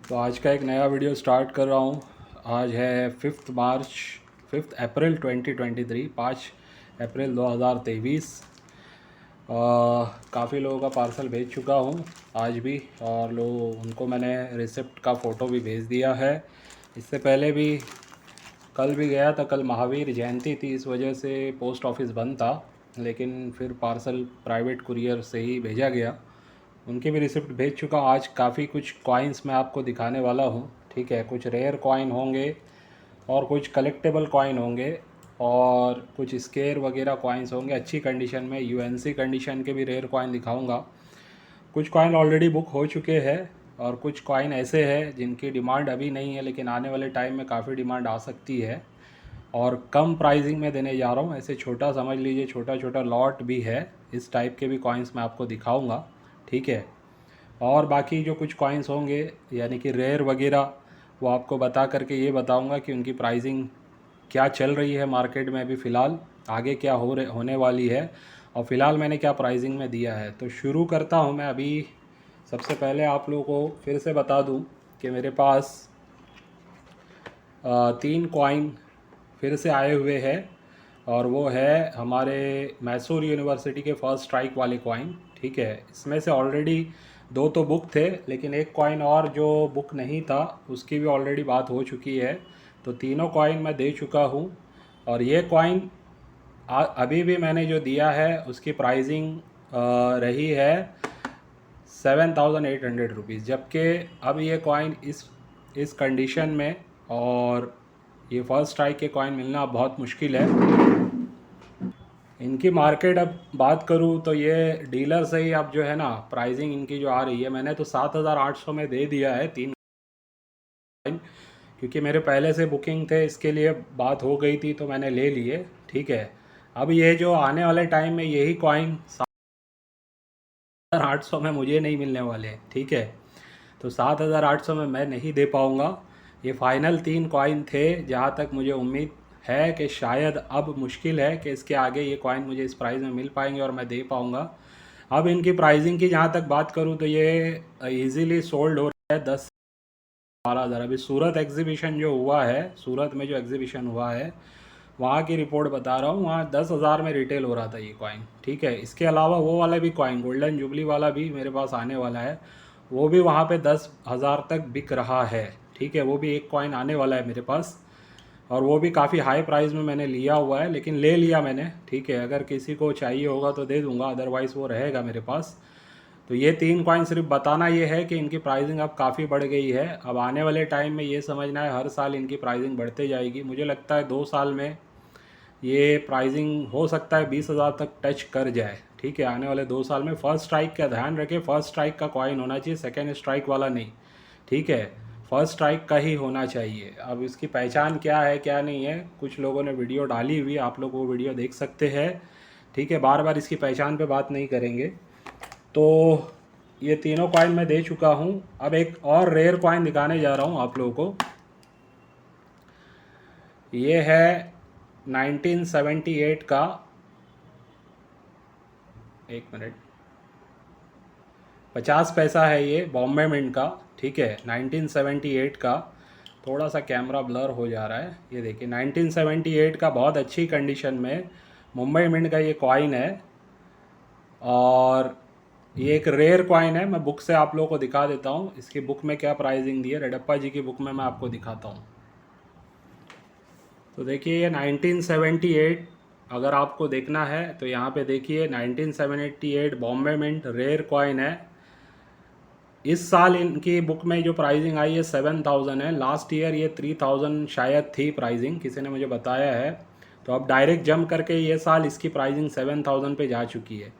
तो आज का एक नया वीडियो स्टार्ट कर रहा हूँ। आज है 5 अप्रैल 2023, 5 अप्रैल 2023। काफ़ी लोगों का पार्सल भेज चुका हूँ आज भी, और उनको मैंने रिसिप्ट का फ़ोटो भी भेज दिया है। इससे पहले भी कल भी गया था। कल महावीर जयंती थी, इस वजह से पोस्ट ऑफिस बंद था, लेकिन फिर पार्सल प्राइवेट कुरियर से ही भेजा गया। उनकी भी रिसिप्ट भेज चुका हूँ। आज काफ़ी कुछ कॉइन्स मैं आपको दिखाने वाला हूँ। ठीक है, कुछ रेयर कॉइन होंगे और कुछ कलेक्टेबल कॉइन होंगे और कुछ स्केयर वगैरह कॉइन्स होंगे अच्छी कंडीशन में। यूएनसी कंडीशन के भी रेयर कॉइन दिखाऊंगा। कुछ कॉइन ऑलरेडी बुक हो चुके हैं और कुछ कॉइन ऐसे हैं जिनकी डिमांड अभी नहीं है, लेकिन आने वाले टाइम में काफ़ी डिमांड आ सकती है और कम प्राइसिंग में देने जा रहा हूँ। ऐसे छोटा समझ लीजिए, छोटा छोटा लॉट भी है। इस टाइप के भी कॉइन्स मैं आपको दिखाऊंगा। ठीक है, और बाकी जो कुछ कॉइन्स होंगे यानी कि रेयर वगैरह, वो आपको बता करके ये बताऊंगा कि उनकी प्राइसिंग क्या चल रही है मार्केट में अभी फ़िलहाल, आगे क्या होने वाली है, और फ़िलहाल मैंने क्या प्राइसिंग में दिया है। तो शुरू करता हूँ मैं अभी। सबसे पहले आप लोगों को फिर से बता दूँ कि मेरे पास 3 कॉइन फिर से आए हुए हैं, और वो है हमारे मैसूर यूनिवर्सिटी के फर्स्ट स्ट्राइक वाले कॉइन। ठीक है, इसमें से ऑलरेडी 2 तो बुक थे, लेकिन एक कॉइन और जो बुक नहीं था उसकी भी ऑलरेडी बात हो चुकी है। तो तीनों कॉइन मैं दे चुका हूँ, और ये कॉइन अभी भी मैंने जो दिया है उसकी प्राइसिंग रही है 7,800 रुपीज़, जबकि अब ये कॉइन इस कंडीशन में, और ये फर्स्ट स्ट्राइक के कॉइन मिलना बहुत मुश्किल है। इनकी मार्केट अब बात करूँ तो ये डीलर से ही अब जो है ना प्राइसिंग इनकी जो आ रही है, मैंने तो 7,800 में दे दिया है 3 कॉइन, क्योंकि मेरे पहले से बुकिंग थे, इसके लिए बात हो गई थी तो मैंने ले लिए। ठीक है, अब ये जो आने वाले टाइम में यही कॉइन 7,800 में मुझे नहीं मिलने वाले। ठीक है, तो 7,800 में मैं नहीं दे पाऊँगा। ये फाइनल 3 कॉइन थे जहाँ तक मुझे उम्मीद है कि शायद अब मुश्किल है कि इसके आगे ये कॉइन मुझे इस प्राइस में मिल पाएंगे और मैं दे पाऊँगा। अब इनकी प्राइसिंग की जहाँ तक बात करूँ तो ये इजीली सोल्ड हो रहा है 10-12 हज़ार। अभी सूरत एग्जीबिशन जो हुआ है, सूरत में जो एग्जीबिशन हुआ है वहाँ की रिपोर्ट बता रहा हूँ, वहाँ 10,000 में रिटेल हो रहा था ये कॉइन। ठीक है, इसके अलावा वो वाला भी कॉइन गोल्डन जुबली वाला भी मेरे पास आने वाला है, वो भी वहाँ पे 10,000 तक बिक रहा है। ठीक है, वो भी एक कॉइन आने वाला है मेरे पास, और वो भी काफ़ी हाई प्राइस में मैंने लिया हुआ है, लेकिन ले लिया मैंने। ठीक है, अगर किसी को चाहिए होगा तो दे दूंगा, अदरवाइज़ वो रहेगा मेरे पास। तो ये 3 कॉइन सिर्फ बताना ये है कि इनकी प्राइसिंग अब काफ़ी बढ़ गई है। अब आने वाले टाइम में ये समझना है हर साल इनकी प्राइसिंग बढ़ते जाएगी। मुझे लगता है 2 साल में ये प्राइसिंग हो सकता है 20,000 तक टच कर जाए। ठीक है, आने वाले 2 साल में। फर्स्ट स्ट्राइक का ध्यान रखें, फर्स्ट स्ट्राइक का कॉइन होना चाहिए, सेकेंड स्ट्राइक वाला नहीं। ठीक है, फर्स्ट स्ट्राइक का ही होना चाहिए। अब इसकी पहचान क्या है क्या नहीं है, कुछ लोगों ने वीडियो डाली हुई, आप लोग वो वीडियो देख सकते हैं। ठीक है, बार बार इसकी पहचान पे बात नहीं करेंगे। तो ये तीनों कॉइन मैं दे चुका हूँ। अब एक और रेयर कॉइन दिखाने जा रहा हूँ आप लोगों को। ये है 1978 का, एक मिनट, 50 पैसा है ये, बॉम्बे मिंट का। ठीक है, 1978 का। थोड़ा सा कैमरा ब्लर हो जा रहा है, ये देखिए 1978 का, बहुत अच्छी कंडीशन में मुंबई मिंट का ये कॉइन है, और ये एक रेयर कॉइन है। मैं बुक से आप लोगों को दिखा देता हूँ, इसकी बुक में क्या प्राइसिंग दी है, रेडप्पा जी की बुक में मैं आपको दिखाता हूँ। तो देखिए ये 1978, अगर आपको देखना है तो यहाँ पे देखिए 1978 बॉम्बे मिंट रेयर कॉइन है। इस साल इनकी बुक में जो प्राइसिंग आई है 7,000 है। लास्ट ईयर ये 3,000 शायद थी प्राइसिंग, किसी ने मुझे बताया है। तो अब डायरेक्ट जंप करके ये साल इसकी प्राइसिंग 7,000 पे जा चुकी है,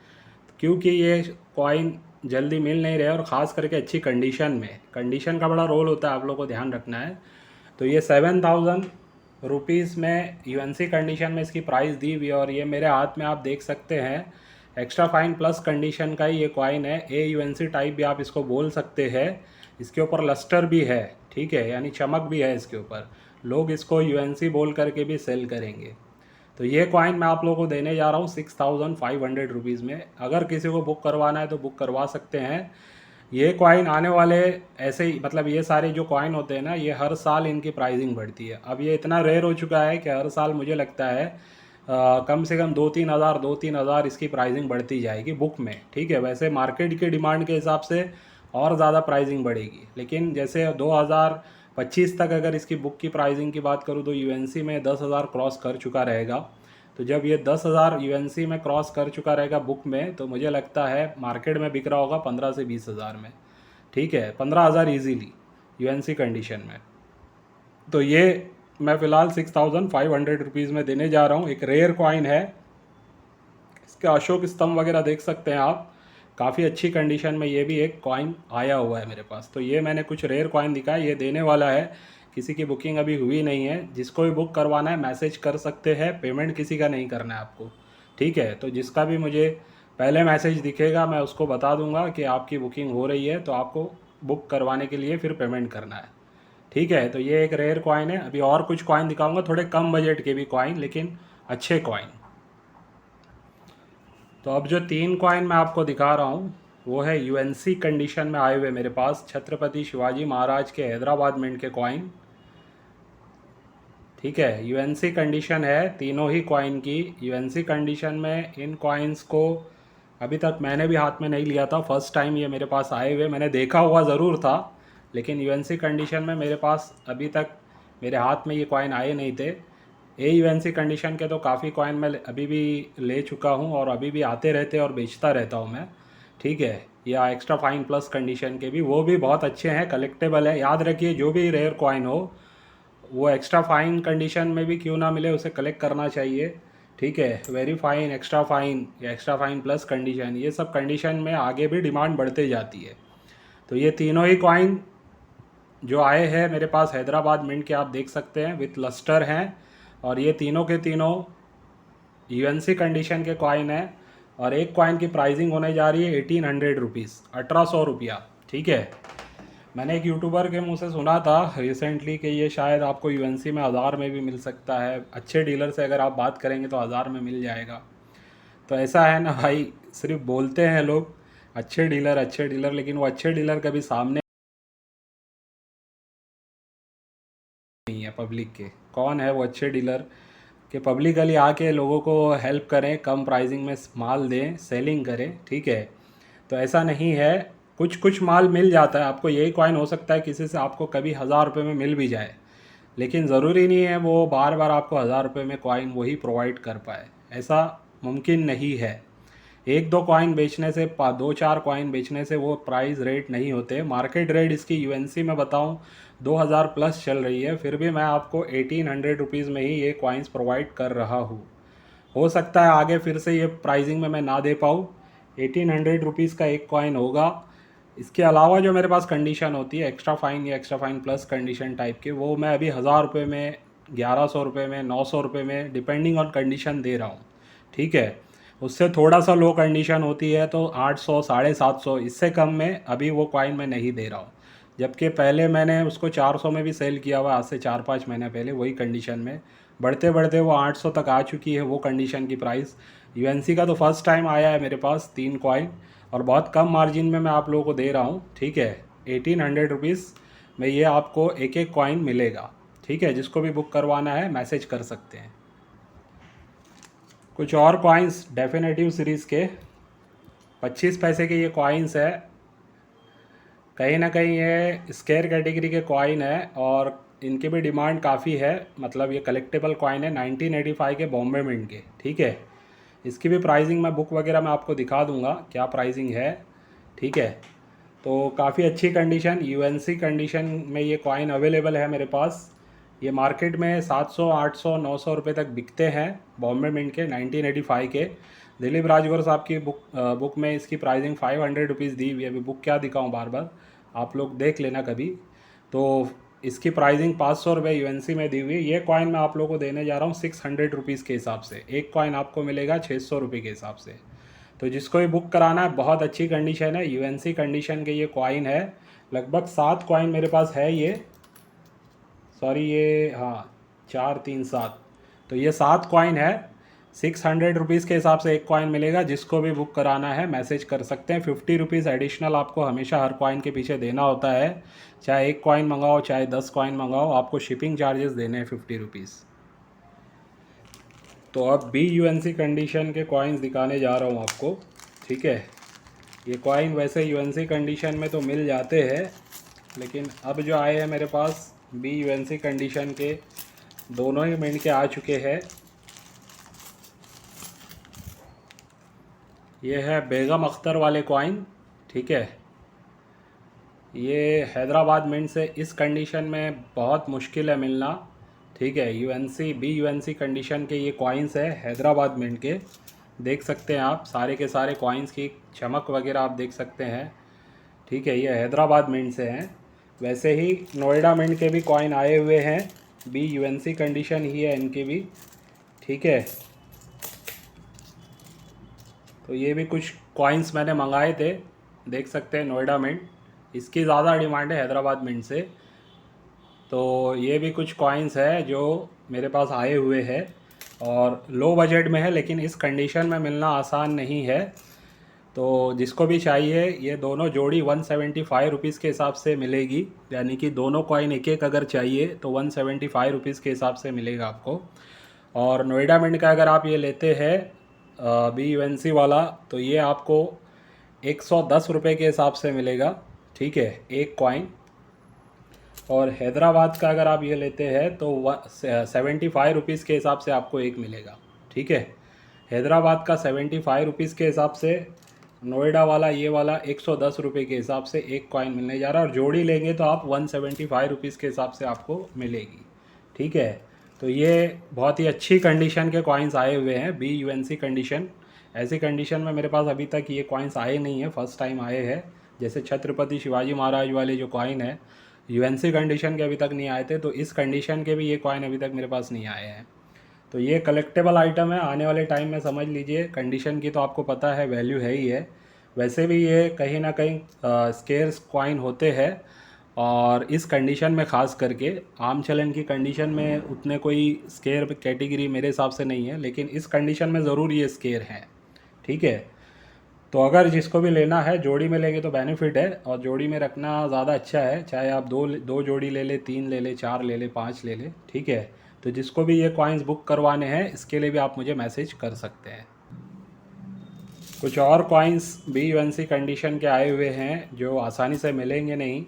क्योंकि ये कॉइन जल्दी मिल नहीं रहे, और ख़ास करके अच्छी कंडीशन में। कंडीशन का बड़ा रोल होता है, आप लोग को ध्यान रखना है। तो ये 7,000 रुपीज़ में यूएनसी कंडीशन में इसकी प्राइस दी हुई है, और ये मेरे हाथ में आप देख सकते हैं एक्स्ट्रा फाइन प्लस कंडीशन का ही ये कॉइन है। AUNC टाइप भी आप इसको बोल सकते हैं। इसके ऊपर लस्टर भी है, ठीक है, यानी चमक भी है इसके ऊपर। लोग इसको UNC बोल करके भी सेल करेंगे। तो ये कॉइन मैं आप लोगों को देने जा रहा हूँ 6,500 रुपीज़ में। अगर किसी को बुक करवाना है तो बुक करवा सकते हैं। ये कॉइन आने वाले ऐसे ही, मतलब ये सारे जो कॉइन होते हैं ना, ये हर साल इनकी प्राइसिंग बढ़ती है। अब ये इतना रेयर हो चुका है कि हर साल मुझे लगता है कम से कम 2-3 हज़ार इसकी प्राइसिंग बढ़ती जाएगी बुक में। ठीक है, वैसे मार्केट की डिमांड के हिसाब से और ज़्यादा प्राइसिंग बढ़ेगी, लेकिन जैसे 2025 तक अगर इसकी बुक की प्राइसिंग की बात करूँ तो यूएनसी में 10,000 क्रॉस कर चुका रहेगा। तो जब ये 10,000 यूएनसी में क्रॉस कर चुका रहेगा बुक में, तो मुझे लगता है मार्केट में बिक रहा होगा 15 से 20 हज़ार में। ठीक है, 15,000 ईजीली यूएनसी कंडीशन में। तो ये मैं फ़िलहाल 6,500 रुपीज़ में देने जा रहा हूँ। एक रेयर कॉइन है, इसके अशोक स्तंभ वगैरह देख सकते हैं आप, काफ़ी अच्छी कंडीशन में ये भी एक कॉइन आया हुआ है मेरे पास। तो ये मैंने कुछ रेयर कॉइन दिखाया, ये देने वाला है। किसी की बुकिंग अभी हुई नहीं है, जिसको भी बुक करवाना है मैसेज कर सकते हैं, पेमेंट किसी का नहीं करना है आपको। ठीक है, तो जिसका भी मुझे पहले मैसेज दिखेगा मैं उसको बता दूंगा कि आपकी बुकिंग हो रही है, तो आपको बुक करवाने के लिए फिर पेमेंट करना है। ठीक है, तो ये एक रेयर कॉइन है। अभी और कुछ कॉइन दिखाऊंगा, थोड़े कम बजट के भी कॉइन, लेकिन अच्छे कॉइन। तो अब जो 3 कॉइन मैं आपको दिखा रहा हूँ वो है यूएनसी कंडीशन में आए हुए मेरे पास छत्रपति शिवाजी महाराज के हैदराबाद मिंट के कॉइन। ठीक है, यूएनसी कंडीशन है तीनों ही कॉइन की। यूएनसी कंडीशन में इन कॉइन्स को अभी तक मैंने भी हाथ में नहीं लिया था, फर्स्ट टाइम ये मेरे पास आए हुए। मैंने देखा हुआ ज़रूर था, लेकिन यूएनसी कंडीशन में मेरे पास अभी तक मेरे हाथ में ये कॉइन आए नहीं थे। ए यूएनसी कंडीशन के तो काफ़ी कॉइन मैं अभी भी ले चुका हूँ और अभी भी आते रहते और बेचता रहता हूँ मैं। ठीक है, या एक्स्ट्रा फाइन प्लस कंडीशन के भी, वो भी बहुत अच्छे हैं, कलेक्टेबल है। याद रखिए, जो भी रेयर कॉइन हो वो एक्स्ट्रा फाइन कंडीशन में भी क्यों ना मिले, उसे कलेक्ट करना चाहिए। ठीक है, वेरी फाइन, एक्स्ट्रा फाइन या एक्स्ट्रा फाइन प्लस कंडीशन, ये सब कंडीशन में आगे भी डिमांड बढ़ते जाती है। तो ये तीनों ही कॉइन जो आए हैं मेरे पास हैदराबाद मिंट के, आप देख सकते हैं विथ लस्टर हैं, और ये तीनों के तीनों यूएनसी कंडीशन के कॉइन है। और एक कॉइन की प्राइसिंग होने जा रही है 1800 रुपीज़, 1800 रुपया। ठीक है, मैंने एक यूट्यूबर के मुंह से सुना था रिसेंटली कि ये शायद आपको यूएनसी में 1000 में भी मिल सकता है। अच्छे डीलर से अगर आप बात करेंगे तो 1000 में मिल जाएगा। तो ऐसा है ना भाई, सिर्फ बोलते हैं लोग अच्छे डीलर, लेकिन वो अच्छे डीलर कभी सामने नहीं है पब्लिक के। कौन है वो अच्छे डीलर कि पब्लिकली आके लोगों को हेल्प करें, कम प्राइसिंग में माल दें, सेलिंग करें। ठीक है, तो ऐसा नहीं है, कुछ कुछ माल मिल जाता है आपको। यही कॉइन हो सकता है किसी से आपको कभी 1000 रुपये में मिल भी जाए, लेकिन ज़रूरी नहीं है वो बार बार आपको 1000 रुपये में कॉइन वही प्रोवाइड कर पाए, ऐसा मुमकिन नहीं है। एक दो कॉइन बेचने से, दो चार कॉइन बेचने से वो प्राइस रेट नहीं होते। मार्केट रेट इसकी यूएनसी में बताऊं 2000 प्लस चल रही है, फिर भी मैं आपको 1800 रुपीज़ में ही ये कॉइन्स प्रोवाइड कर रहा हूँ। हो सकता है आगे फिर से ये प्राइसिंग में मैं ना दे पाऊँ। 1800 रुपीज़ का एक कॉइन होगा। इसके अलावा जो मेरे पास कंडीशन होती है एक्स्ट्रा फाइन या extra fine plus condition type के, वो मैं अभी 1000 रुपये में, 1100 रुपये में, 900 रुपये में, डिपेंडिंग ऑन कंडीशन दे रहा हूँ। ठीक है, उससे थोड़ा सा लो कंडीशन होती है तो 800, 750, इससे कम में अभी वो कॉइन मैं नहीं दे रहा हूँ। जबकि पहले मैंने उसको 400 में भी सेल किया हुआ, आज से 4-5 महीने पहले वही कंडीशन में। बढ़ते बढ़ते वो 800 तक आ चुकी है वो कंडीशन की प्राइस। यूएनसी का तो फर्स्ट टाइम आया है मेरे पास 3 कॉइन, और बहुत कम मार्जिन में मैं आप लोगों को दे रहा हूँ। ठीक है, 1800 रुपीज़ में ये आपको एक एक कॉइन मिलेगा। ठीक है, जिसको भी बुक करवाना है मैसेज कर सकते हैं। कुछ और कॉइन्स डेफिनेटिव सीरीज़ के 25 पैसे के ये कॉइन्स है। कहीं ना कहीं ये स्केयर कैटेगरी के कॉइन है और इनकी भी डिमांड काफ़ी है। मतलब ये कलेक्टेबल कॉइन है 1985 के बॉम्बे मिंट के। ठीक है, इसकी भी प्राइसिंग मैं बुक वगैरह में आपको दिखा दूंगा क्या प्राइसिंग है। ठीक है, तो काफ़ी अच्छी कंडीशन, यूएनसी कंडीशन में ये कॉइन अवेलेबल है मेरे पास। ये मार्केट में 700, 800, 900 रुपये तक बिकते हैं बॉम्बे मिंट के 1985 के। दिलीप राजगुरु साहब की बुक में इसकी प्राइसिंग 500 रुपीज़ दी हुई है। अभी बुक क्या दिखाऊँ बार बार, आप लोग देख लेना कभी। तो इसकी प्राइसिंग 500 रुपये यूएनसी में दी हुई है। ये कॉइन मैं आप लोगों को देने जा रहा हूँ 600 रुपीज़ के हिसाब से। एक कॉइन आपको मिलेगा 600 रुपये के हिसाब से। तो जिसको भी बुक कराना है, बहुत अच्छी कंडीशन है, यूएनसी कंडीशन के ये कॉइन है। लगभग 7 कॉइन मेरे पास है ये, सॉरी ये, हाँ, 4, 3, 7, तो ये 7 कॉइन है। 600 रुपीज़ के हिसाब से एक कॉइन मिलेगा। जिसको भी बुक कराना है मैसेज कर सकते हैं। 50 रुपीज़ एडिशनल आपको हमेशा हर कॉइन के पीछे देना होता है। चाहे एक कॉइन मंगाओ चाहे 10 कॉइन मंगाओ, आपको शिपिंग चार्जेस देने हैं 50 रुपीज़। तो अब BUNC कंडीशन के कॉइन्स दिखाने जा रहा हूँ आपको, ठीक है। ये कॉइन वैसे UNC कंडीशन में तो मिल जाते हैं, लेकिन अब जो आए हैं मेरे पास BUNC कंडीशन के दोनों ही मिनट के आ चुके हैं। ये है बेगम अख्तर वाले कॉइन, ठीक है। ये हैदराबाद मिंट से इस कंडीशन में बहुत मुश्किल है मिलना, ठीक है। BUNC कंडीशन के ये कॉइन्स है हैदराबाद मिंट के। देख सकते हैं आप सारे के सारे कॉइन्स की चमक वगैरह आप देख सकते हैं, ठीक है। ये हैदराबाद मिंट से हैं। वैसे ही नोएडा मिंट के भी कॉइन आए हुए हैं, BUNC कंडीशन ही है इनकी भी, ठीक है। तो ये भी कुछ कॉइन्स मैंने मंगाए थे, देख सकते हैं नोएडा मिंट। इसकी ज़्यादा डिमांड है हैदराबाद मिंट से। तो ये भी कुछ कॉइन्स है जो मेरे पास आए हुए हैं और लो बजट में है, लेकिन इस कंडीशन में मिलना आसान नहीं है। तो जिसको भी चाहिए ये दोनों जोड़ी 175 रुपीज़ के हिसाब से मिलेगी, यानी कि दोनों कॉइन एक एक अगर चाहिए तो 175 रुपीज़ के हिसाब से मिलेगा आपको। और नोएडा मिंट का अगर आप ये लेते हैं BUNC वाला, तो ये आपको 110 रुपये के हिसाब से मिलेगा, ठीक है, एक कॉइन। और हैदराबाद का अगर आप ये लेते हैं तो 75 रुपीज़ के हिसाब से आपको एक मिलेगा, ठीक है। हैदराबाद का 75 रुपीज़ के हिसाब से, नोएडा वाला ये वाला 110 रुपये के हिसाब से एक कॉइन मिलने जा रहा है। और जोड़ी लेंगे तो आप 175 रुपीज़ के हिसाब से आपको मिलेगी, ठीक है। तो ये बहुत ही अच्छी कंडीशन के कॉइन्स आए हुए हैं BUNC कंडीशन। ऐसी कंडीशन में मेरे पास अभी तक ये कॉइन्स आए नहीं हैं, फर्स्ट टाइम आए हैं। जैसे छत्रपति शिवाजी महाराज वाले जो कॉइन है UNC कंडीशन के अभी तक नहीं आए थे, तो इस कंडीशन के भी ये कॉइन अभी तक मेरे पास नहीं आए हैं। तो ये कलेक्टेबल आइटम है, आने वाले टाइम में समझ लीजिए। कंडीशन की तो आपको पता है वैल्यू है ही है। वैसे भी ये कहीं ना कहीं स्केर्स कॉइन होते हैं, और इस कंडीशन में ख़ास करके आम चलन की कंडीशन में उतने कोई स्केयर कैटेगरी मेरे हिसाब से नहीं है, लेकिन इस कंडीशन में ज़रूर ये स्केयर हैं, ठीक है। तो अगर जिसको भी लेना है जोड़ी में लेंगे तो बेनिफिट है, और जोड़ी में रखना ज़्यादा अच्छा है। चाहे आप दो जोड़ी ले ले, 3 ले ले, 4 ले ले, 5 ले ले, ठीक है। तो जिसको भी ये कॉइन्स बुक करवाने हैं इसके लिए भी आप मुझे मैसेज कर सकते हैं। कुछ और कॉइन्स BUNC कंडीशन के आए हुए हैं जो आसानी से मिलेंगे नहीं।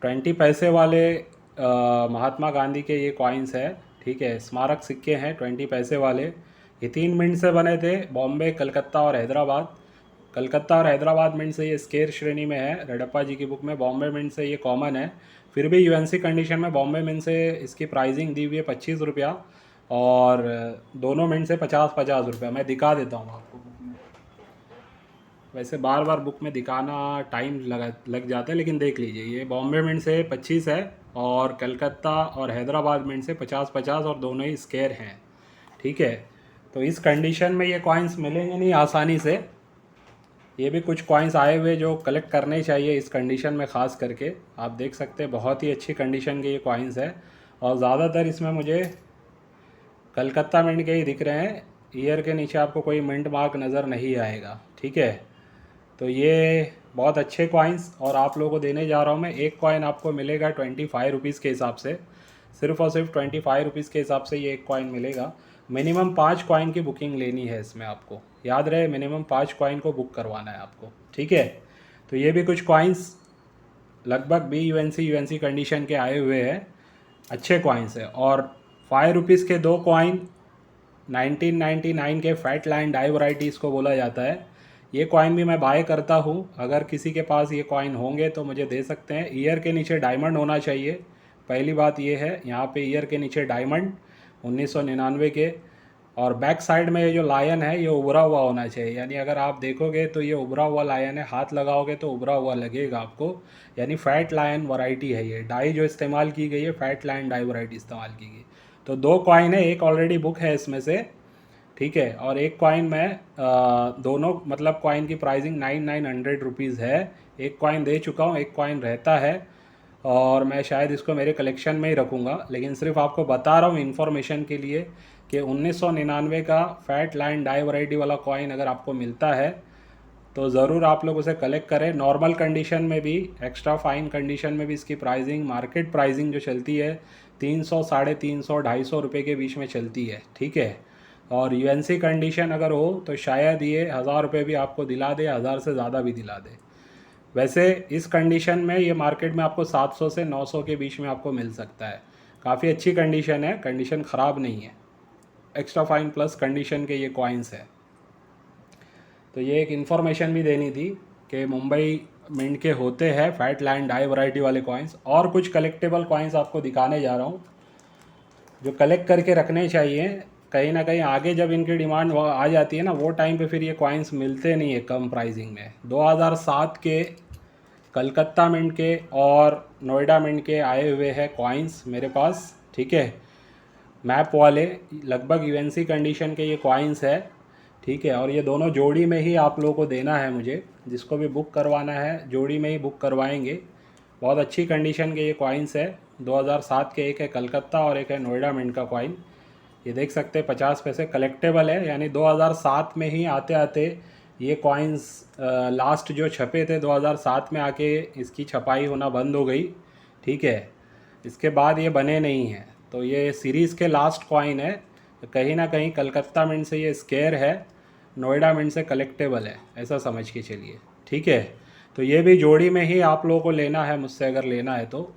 20 पैसे वाले महात्मा गांधी के ये कॉइन्स है, ठीक है। स्मारक सिक्के हैं 20 पैसे वाले। ये 3 मिंट से बने थे, बॉम्बे, कलकत्ता और हैदराबाद। कलकत्ता और हैदराबाद मिंट से ये स्केयर श्रेणी में है रेडप्पा जी की बुक में। बॉम्बे मिंट से ये कॉमन है। फिर भी UNC कंडीशन में बॉम्बे मिंट से इसकी प्राइसिंग दी हुई है 25 रुपया, और दोनों मिंट से 50-50 रुपया। मैं दिखा देता हूँ आपको बुक में। वैसे बार बार बुक में दिखाना टाइम लग जाता है, लेकिन देख लीजिए ये बॉम्बे मिंट से 25 है, और कलकत्ता और हैदराबाद मिंट से 50-50, और दोनों ही स्केयर हैं, ठीक है। तो इस कंडीशन में ये कॉइन्स मिलेंगे नहीं आसानी से। ये भी कुछ कॉइन्स आए हुए जो कलेक्ट करने चाहिए इस कंडीशन में ख़ास करके। आप देख सकते हैं बहुत ही अच्छी कंडीशन के ये कॉइन्स है, और ज़्यादातर इसमें मुझे कलकत्ता मिंट के ही दिख रहे हैं। ईयर के नीचे आपको कोई मिंट मार्क नज़र नहीं आएगा, ठीक है। तो ये बहुत अच्छे कॉइन्स, और आप लोगों को देने जा रहा हूँ मैं। एक कॉइन आपको मिलेगा 25 रुपीज़ के हिसाब से, सिर्फ और सिर्फ 25 रुपीज़ के हिसाब से ये एक कॉइन मिलेगा। मिनिमम 5 कॉइन की बुकिंग लेनी है इसमें, आपको याद रहे मिनिमम 5 कॉइन को बुक करवाना है आपको, ठीक है। तो ये भी कुछ कॉइन्स लगभग BUNC कंडीशन के आए हुए हैं, अच्छे कॉइन्स है। और 5 रुपीज़ के 2 कॉइन 1999 के फैट लाइन डाई वैराइटीज़ को बोला जाता है। ये कॉइन भी मैं बाय करता हूँ। अगर किसी के पास ये कॉइन होंगे तो मुझे दे सकते हैं। ईयर के नीचे डायमंड होना चाहिए, पहली बात ये है। यहाँ पे ईयर के नीचे डायमंड 1999 के, और बैक साइड में ये जो लायन है ये उभरा हुआ होना चाहिए। यानी अगर आप देखोगे तो ये उभरा हुआ लायन है, हाथ लगाओगे तो उभरा हुआ लगेगा आपको, यानी फैट लायन वैरायटी है। ये डाई जो इस्तेमाल की गई है फैट लायन डाई वैरायटी इस्तेमाल की गई। तो 2 कॉइन है, एक ऑलरेडी बुक है इसमें से, ठीक है। और एक कॉइन में दोनों मतलब कॉइन की प्राइसिंग 900 रुपीज़ है। एक कॉइन दे चुका हूँ, एक कॉइन रहता है, और मैं शायद इसको मेरे कलेक्शन में ही रखूँगा। लेकिन सिर्फ आपको बता रहा हूँ इन्फॉर्मेशन के लिए कि 1999 का फैट लाइन डाई वैरायटी वाला कॉइन अगर आपको मिलता है तो ज़रूर आप लोग उसे कलेक्ट करें। नॉर्मल कंडीशन में भी, एक्स्ट्रा फाइन कंडीशन में भी इसकी प्राइसिंग, मार्केट प्राइसिंग जो चलती है 300, 350, 250 रुपये के बीच में चलती है, ठीक है। और यूएनसी कंडीशन अगर हो तो शायद ये 1000 रुपये भी आपको दिला दे, 1000 से ज़्यादा भी दिला दे। वैसे इस कंडीशन में ये मार्केट में आपको 700 से 900 के बीच में आपको मिल सकता है। काफ़ी अच्छी कंडीशन है, कंडीशन ख़राब नहीं है। एक्स्ट्रा फाइन प्लस कंडीशन के ये कॉइन्स है। तो ये एक इन्फॉर्मेशन भी देनी थी कि मुंबई मिंट के होते हैं फैट लाइन डाई वैरायटी वाले कॉइन्स। और कुछ कलेक्टेबल कॉइन्स आपको दिखाने जा रहा हूँ जो कलेक्ट करके रखने चाहिए। कहीं ना कहीं आगे जब इनकी डिमांड आ जाती है ना, वो टाइम पे फिर ये कॉइन्स मिलते नहीं है कम प्राइसिंग में। 2007 के कलकत्ता मिंट के और नोएडा मिंट के आए हुए हैं कॉइन्स मेरे पास, ठीक है। मैप वाले लगभग यूएनसी कंडीशन के ये कॉइन्स है, ठीक है। और ये दोनों जोड़ी में ही आप लोगों को देना है मुझे, जिसको भी बुक करवाना है जोड़ी में ही बुक करवाएंगे। बहुत अच्छी कंडीशन के ये कॉइन्स है। 2007 के एक है कलकत्ता और एक है नोएडा मिंट का कॉइन। ये देख सकते हैं 50 पैसे कलेक्टेबल है, यानी 2007 में ही आते आते ये कॉइन्स लास्ट जो छपे थे 2007 में आके इसकी छपाई होना बंद हो गई, ठीक है। इसके बाद ये बने नहीं हैं। तो ये सीरीज़ के लास्ट कॉइन है। कहीं ना कहीं कलकत्ता मिंट से ये स्केयर है, नोएडा मिंट से कलेक्टेबल है, ऐसा समझ के चलिए, ठीक है। तो ये भी जोड़ी में ही आप लोगों को लेना है मुझसे अगर लेना है तो।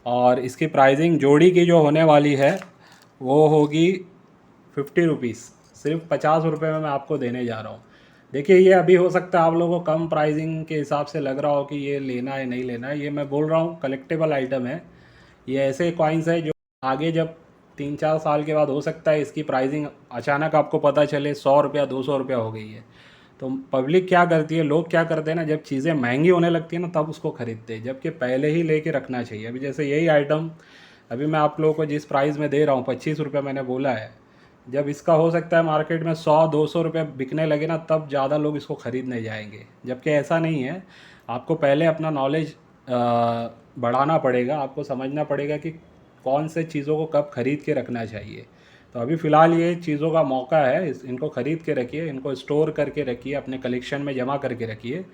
और इसकी प्राइसिंग जोड़ी की जो होने वाली है वो होगी 50 रुपीज़, सिर्फ 50 रुपये में मैं आपको देने जा रहा हूँ। देखिए ये अभी हो सकता है आप लोगों को कम प्राइसिंग के हिसाब से लग रहा हो कि ये लेना है नहीं लेना है। ये मैं बोल रहा हूँ कलेक्टेबल आइटम है। ये ऐसे कॉइन्स है जो आगे जब 3-4 साल के बाद हो सकता है इसकी प्राइसिंग अचानक आपको पता चले 100 रुपया 200 रुपया हो गई है। तो पब्लिक क्या करती है, लोग क्या करते हैं ना, जब चीज़ें महंगी होने लगती है ना तब उसको ख़रीदते हैं, जबकि पहले ही लेके रखना चाहिए। अभी जैसे यही आइटम अभी मैं आप लोगों को जिस प्राइस में दे रहा हूँ 25 रुपये मैंने बोला है, जब इसका हो सकता है मार्केट में 100-200 रुपये बिकने लगे ना तब ज़्यादा लोग इसको ख़रीदने जाएंगे। जबकि ऐसा नहीं है। आपको पहले अपना नॉलेज बढ़ाना पड़ेगा, आपको समझना पड़ेगा कि कौन से चीज़ों को कब ख़रीद के रखना चाहिए। तो अभी फ़िलहाल ये चीज़ों का मौका है, इनको ख़रीद के रखिए, इनको स्टोर करके रखिए, अपने कलेक्शन में जमा करके रखिए।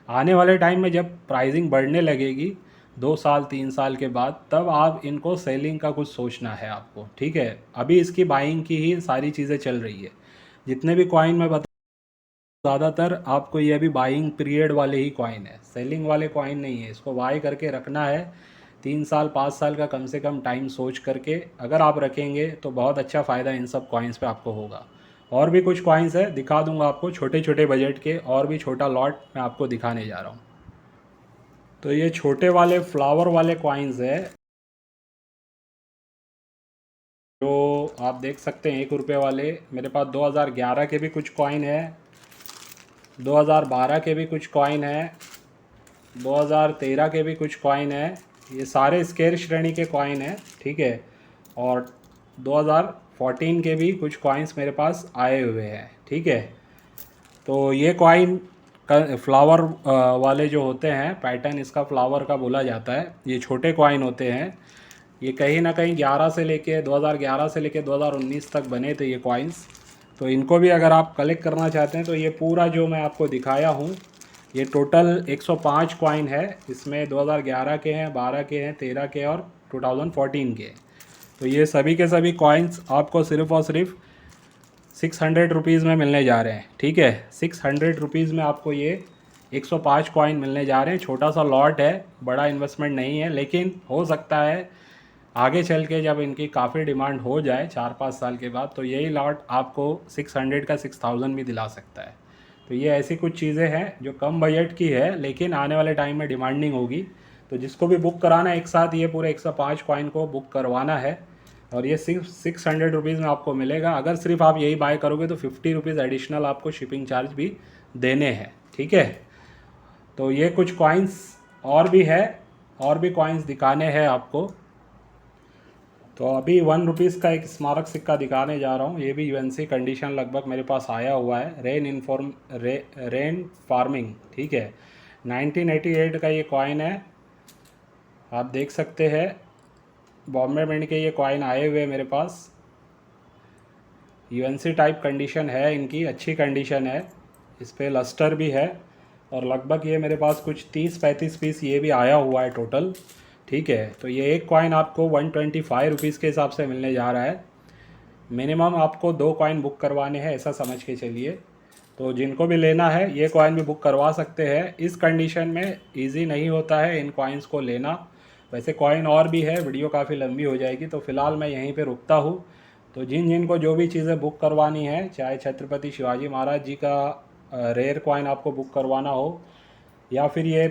आने वाले टाइम में जब प्राइसिंग बढ़ने लगेगी 2 साल 3 साल के बाद, तब आप इनको सेलिंग का कुछ सोचना है आपको, ठीक है। अभी इसकी बाइंग की ही सारी चीज़ें चल रही है। जितने भी कॉइन मैं बता, ज़्यादातर आपको ये अभी बाइंग पीरियड वाले ही कॉइन है, सेलिंग वाले कॉइन नहीं है। इसको बाई करके रखना है 3 साल 5 साल का कम से कम टाइम सोच करके अगर आप रखेंगे तो बहुत अच्छा फ़ायदा इन सब कॉइन्स पे आपको होगा। और भी कुछ कॉइन्स है दिखा दूंगा आपको, छोटे छोटे बजट के, और भी छोटा लॉट मैं आपको दिखाने जा रहा हूँ। तो ये छोटे वाले फ्लावर वाले कॉइन्स है जो आप देख सकते हैं 1 रुपये वाले। मेरे पास 2011 के भी कुछ कॉइन है, 2012 के भी कुछ कॉइन है, 2013 के भी कुछ कॉइन है। ये सारे स्केयर श्रेणी के कॉइन हैं, ठीक है। और 2014 के भी कुछ कॉइन्स मेरे पास आए हुए हैं, ठीक है। तो ये कॉइन फ्लावर वाले जो होते हैं, पैटर्न इसका फ्लावर का बोला जाता है, ये छोटे कॉइन होते हैं। ये कहीं ना कहीं 2011 से लेके 2019 तक बने थे ये कॉइन्स। तो इनको भी अगर आप कलेक्ट करना चाहते हैं तो ये पूरा जो मैं आपको दिखाया हूँ, ये टोटल 105 कॉइन है। इसमें 2011 के हैं, 12 के हैं, 13 के और 2014 के। तो ये सभी के सभी कॉइन्स आपको सिर्फ़ और सिर्फ 600 रुपीज़ में मिलने जा रहे हैं, ठीक है। 600 रुपीज़ में आपको ये 105 कॉइन मिलने जा रहे हैं। छोटा सा लॉट है, बड़ा इन्वेस्टमेंट नहीं है, लेकिन हो सकता है आगे चल के जब इनकी काफ़ी डिमांड हो जाए 4-5 साल के बाद, तो यही लॉट आपको 600 का 6000 भी दिला सकता है। तो ये ऐसी कुछ चीज़ें हैं जो कम बजट की है लेकिन आने वाले टाइम में डिमांडिंग होगी। तो जिसको भी बुक कराना है एक साथ ये पूरे 105 कॉइन को बुक करवाना है, और ये सिर्फ 600 रुपीज़ में आपको मिलेगा। अगर सिर्फ आप यही बाय करोगे तो 50 रुपीज़ एडिशनल आपको शिपिंग चार्ज भी देने हैं, ठीक है। तो ये कुछ कॉइन्स और भी है, और भी कॉइन्स दिखाने हैं आपको। तो अभी 1 रुपीज़ का एक स्मारक सिक्का दिखाने जा रहा हूँ। ये भी यूएनसी कंडीशन लगभग मेरे पास आया हुआ है। रेन फार्मिंग, ठीक है। 1988 का ये कॉइन है, आप देख सकते हैं। बॉम्बे मिंट के ये कॉइन आए हुए हैं मेरे पास। यूएनसी टाइप कंडीशन है इनकी, अच्छी कंडीशन है, इस पर लस्टर भी है और लगभग ये मेरे पास कुछ 30-35 पीस ये भी आया हुआ है टोटल। ठीक है, तो ये एक कॉइन आपको 125 रुपीज़ के हिसाब से मिलने जा रहा है। मिनिमम आपको 2 कॉइन बुक करवाने हैं, ऐसा समझ के चलिए। तो जिनको भी लेना है ये कॉइन भी बुक करवा सकते हैं। इस कंडीशन में इजी नहीं होता है इन कॉइन्स को लेना। वैसे कॉइन और भी है, वीडियो काफ़ी लंबी हो जाएगी, तो फ़िलहाल मैं यहीं पे रुकता हूँ। तो जिनको जो भी चीज़ें बुक करवानी है, चाहे छत्रपति शिवाजी महाराज जी का रेयर कॉइन आपको बुक करवाना हो, या फिर ये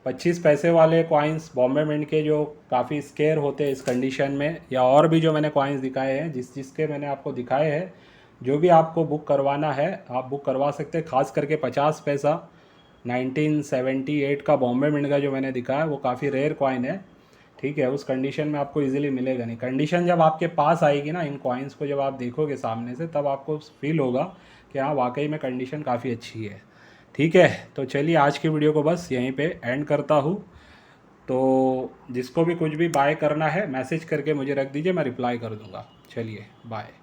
25 पैसे वाले कॉइन्स बॉम्बे मिंट के जो काफ़ी स्केयर होते हैं इस कंडीशन में, या और भी जो मैंने कॉइन्स दिखाए हैं, जिसके मैंने आपको दिखाए हैं, जो भी आपको बुक करवाना है आप बुक करवा सकते हैं। ख़ास करके 50 पैसा 1978 का बॉम्बे मिंट का जो मैंने दिखाया वो काफ़ी रेयर कॉइन है। ठीक है, उस कंडीशन में आपको इजीली मिलेगा नहीं। कंडीशन जब आपके पास आएगी ना, इन कॉइन्स को जब आप देखोगे सामने से, तब आपको फील होगा कि हाँ वाकई में कंडीशन काफ़ी अच्छी है। ठीक है, तो चलिए आज की वीडियो को बस यहीं पे एंड करता हूँ। तो जिसको भी कुछ भी बाय करना है मैसेज करके मुझे रख दीजिए, मैं रिप्लाई कर दूँगा। चलिए बाय।